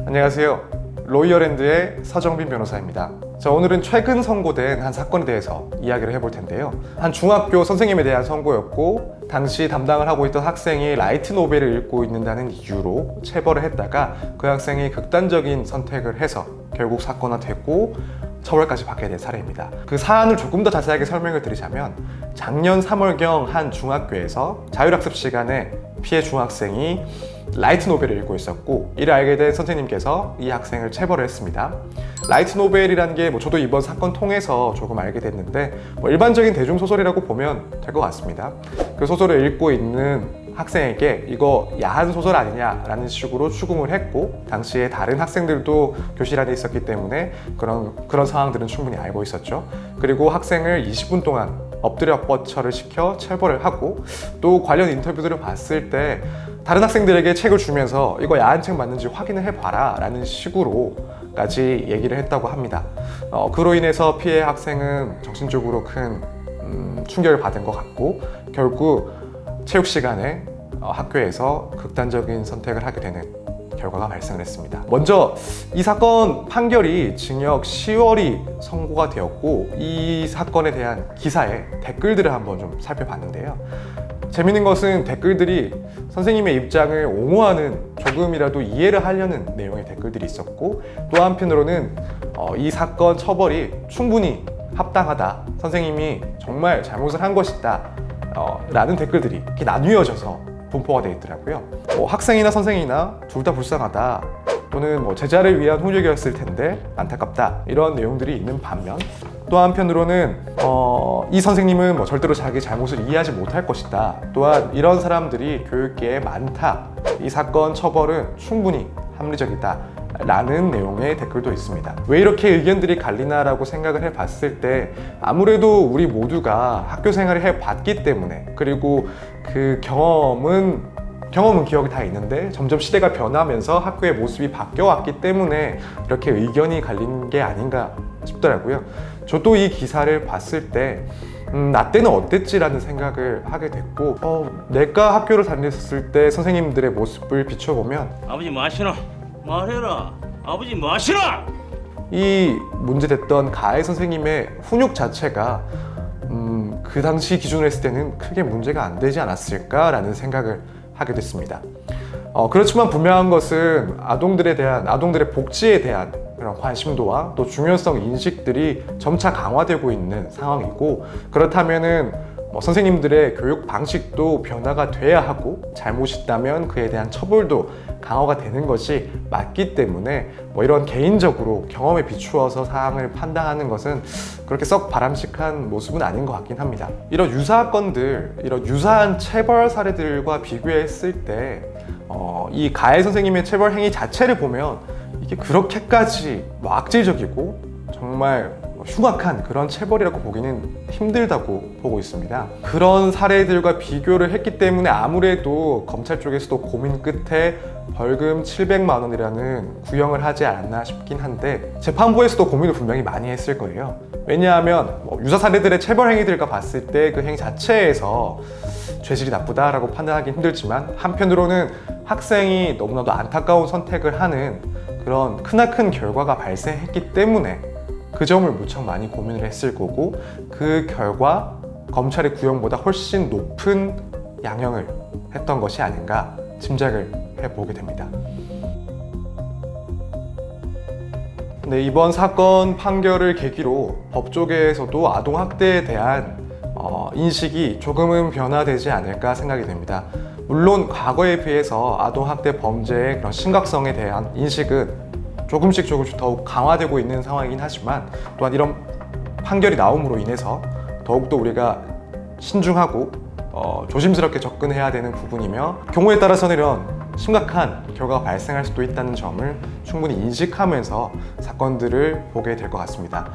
안녕하세요. 로이어랜드의 서정빈 변호사입니다. 자, 오늘은 최근 선고된 한 사건에 대해서 이야기를 해볼 텐데요. 한 중학교 선생님에 대한 선고였고, 당시 담당을 하고 있던 학생이 라이트 노벨을 읽고 있는다는 이유로 체벌을 했다가 그 학생이 극단적인 선택을 해서 결국 사건화됐고 처벌까지 받게 된 사례입니다. 그 사안을 조금 더 자세하게 설명을 드리자면, 작년 3월경 한 중학교에서 자율학습 시간에 피해 중학생이 라이트 노벨을 읽고 있었고, 이를 알게 된 선생님께서 이 학생을 체벌을 했습니다. 라이트 노벨이라는 게 저도 이번 사건 통해서 조금 알게 됐는데, 일반적인 대중소설이라고 보면 될 것 같습니다. 그 소설을 읽고 있는 학생에게 이거 야한 소설 아니냐라는 식으로 추궁을 했고, 당시에 다른 학생들도 교실 안에 있었기 때문에 그런 상황들은 충분히 알고 있었죠. 그리고 학생을 20분 동안 엎드려 뻗쳐를 시켜 체벌을 하고, 또 관련 인터뷰들을 봤을 때 다른 학생들에게 책을 주면서 이거 야한 책 맞는지 확인을 해봐라 라는 식으로까지 얘기를 했다고 합니다. 그로 인해서 피해 학생은 정신적으로 큰 충격을 받은 것 같고, 결국 체육 시간에 학교에서 극단적인 선택을 하게 되는 결과가 발생을 했습니다. 먼저 이 사건 판결이 징역 10월이 선고가 되었고, 이 사건에 대한 기사의 댓글들을 한번 좀 살펴봤는데요. 재밌는 것은 댓글들이 선생님의 입장을 옹호하는, 조금이라도 이해를 하려는 내용의 댓글들이 있었고, 또 한편으로는 이 사건 처벌이 충분히 합당하다, 선생님이 정말 잘못을 한 것이다 라는 댓글들이 이렇게 나뉘어져서 분포가 되어 있더라고요. 학생이나 선생이나 둘 다 불쌍하다, 또는 제자를 위한 훈육이었을 텐데 안타깝다, 이런 내용들이 있는 반면, 또 한편으로는 이 선생님은 절대로 자기 잘못을 이해하지 못할 것이다, 또한 이런 사람들이 교육계에 많다, 이 사건 처벌은 충분히 합리적이다 라는 내용의 댓글도 있습니다. 왜 이렇게 의견들이 갈리나라고 생각을 해봤을 때, 아무래도 우리 모두가 학교 생활을 해봤기 때문에, 그리고 그 경험은 기억이 다 있는데 점점 시대가 변하면서 학교의 모습이 바뀌어왔기 때문에 이렇게 의견이 갈린 게 아닌가 싶더라고요. 저도 이 기사를 봤을 때 나 때는 어땠지라는 생각을 하게 됐고, 내가 학교를 다녔을 때 선생님들의 모습을 비춰보면, 아버지 뭐 하시노? 말해라. 아버지 뭐 하시노? 이 문제됐던 가해 선생님의 훈육 자체가 그 당시 기준으로 했을 때는 크게 문제가 안 되지 않았을까라는 생각을 하게 됐습니다. 그렇지만 분명한 것은 아동들의 복지에 대한 그런 관심도와 또 중요성 인식들이 점차 강화되고 있는 상황이고, 그렇다면은 선생님들의 교육 방식도 변화가 돼야 하고, 잘못이 있다면 그에 대한 처벌도 강화가 되는 것이 맞기 때문에 이런 개인적으로 경험에 비추어서 사항을 판단하는 것은 그렇게 썩 바람직한 모습은 아닌 것 같긴 합니다. 이런 유사건들, 이런 유사한 체벌 사례들과 비교했을 때 이 가해 선생님의 체벌 행위 자체를 보면 이게 그렇게까지 악질적이고 정말 흉악한 그런 체벌이라고 보기는 힘들다고 보고 있습니다. 그런 사례들과 비교를 했기 때문에 아무래도 검찰 쪽에서도 고민 끝에 벌금 700만 원이라는 구형을 하지 않았나 싶긴 한데, 재판부에서도 고민을 분명히 많이 했을 거예요. 왜냐하면 유사 사례들의 체벌 행위들과 봤을 때 그 행위 자체에서 죄질이 나쁘다라고 판단하기 힘들지만, 한편으로는 학생이 너무나도 안타까운 선택을 하는 그런 크나큰 결과가 발생했기 때문에 그 점을 무척 많이 고민을 했을 거고, 그 결과 검찰의 구형보다 훨씬 높은 양형을 했던 것이 아닌가 짐작을 해보게 됩니다. 네, 이번 사건 판결을 계기로 법조계에서도 아동학대에 대한 인식이 조금은 변화되지 않을까 생각이 됩니다. 물론 과거에 비해서 아동학대 범죄의 그런 심각성에 대한 인식은 조금씩 더욱 강화되고 있는 상황이긴 하지만, 또한 이런 판결이 나옴으로 인해서 더욱더 우리가 신중하고 조심스럽게 접근해야 되는 부분이며, 경우에 따라서는 이런 심각한 결과가 발생할 수도 있다는 점을 충분히 인식하면서 사건들을 보게 될 것 같습니다.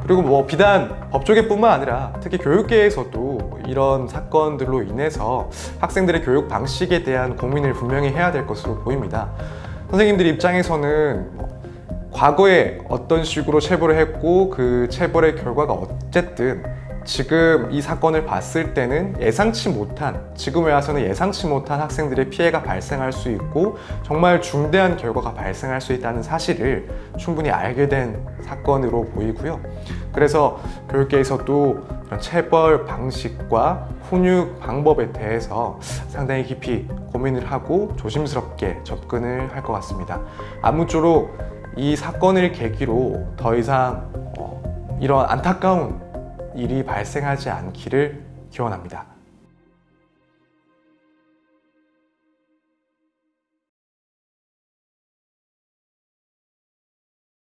그리고 비단 법조계뿐만 아니라 특히 교육계에서도 이런 사건들로 인해서 학생들의 교육 방식에 대한 고민을 분명히 해야 될 것으로 보입니다. 선생님들 입장에서는 과거에 어떤 식으로 체벌을 했고 그 체벌의 결과가 어쨌든 지금 이 사건을 봤을 때는 지금에 와서는 예상치 못한 학생들의 피해가 발생할 수 있고 정말 중대한 결과가 발생할 수 있다는 사실을 충분히 알게 된 사건으로 보이고요. 그래서 교육계에서도 이런 체벌 방식과 훈육 방법에 대해서 상당히 깊이 고민을 하고 조심스럽게 접근을 할 것 같습니다. 아무쪼록 이 사건을 계기로 더 이상 이런 안타까운 일이 발생하지 않기를 기원합니다.